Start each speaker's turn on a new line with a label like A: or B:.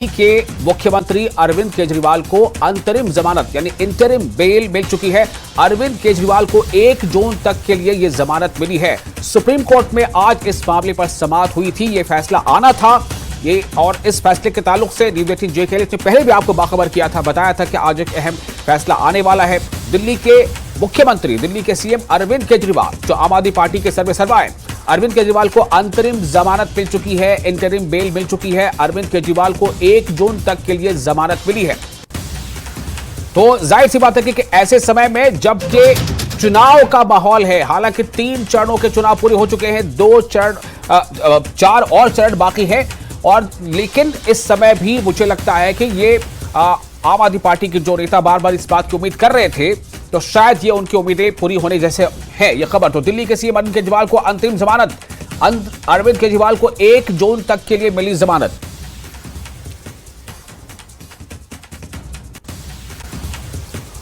A: के मुख्यमंत्री अरविंद केजरीवाल को अंतरिम जमानत यानी इंटरिम बेल मिल चुकी है। अरविंद केजरीवाल को 1 जून तक के लिए यह जमानत मिली है। सुप्रीम कोर्ट में आज इस मामले पर समाअत हुई थी। यह फैसला आना था और इस फैसले के ताल्लुक से न्यूज 18 जे के लिए पहले भी आपको बाखबर किया था, बताया था कि आज एक अहम फैसला आने वाला है। दिल्ली के मुख्यमंत्री, दिल्ली के सीएम अरविंद केजरीवाल, जो आम आदमी पार्टी के सर्वेसर्वा हैं, अरविंद केजरीवाल को अंतरिम जमानत मिल चुकी है, इंटरिम बेल मिल चुकी है। अरविंद केजरीवाल को 1 जून तक के लिए जमानत मिली है। तो जाहिर सी बात है कि ऐसे समय में जब ये चुनाव का माहौल है, हालांकि 3 चरणों के चुनाव पूरे हो चुके हैं, 4 और चरण बाकी है, और लेकिन इस समय भी मुझे लगता है कि ये आम आदमी पार्टी के जो नेता बार बार इस बात की उम्मीद कर रहे थे, तो शायद ये उनकी उम्मीदें पूरी होने जैसे है ये खबर। तो दिल्ली के सीएम अरविंद केजरीवाल को अंतरिम जमानत, अरविंद केजरीवाल को 1 जून तक के लिए मिली जमानत।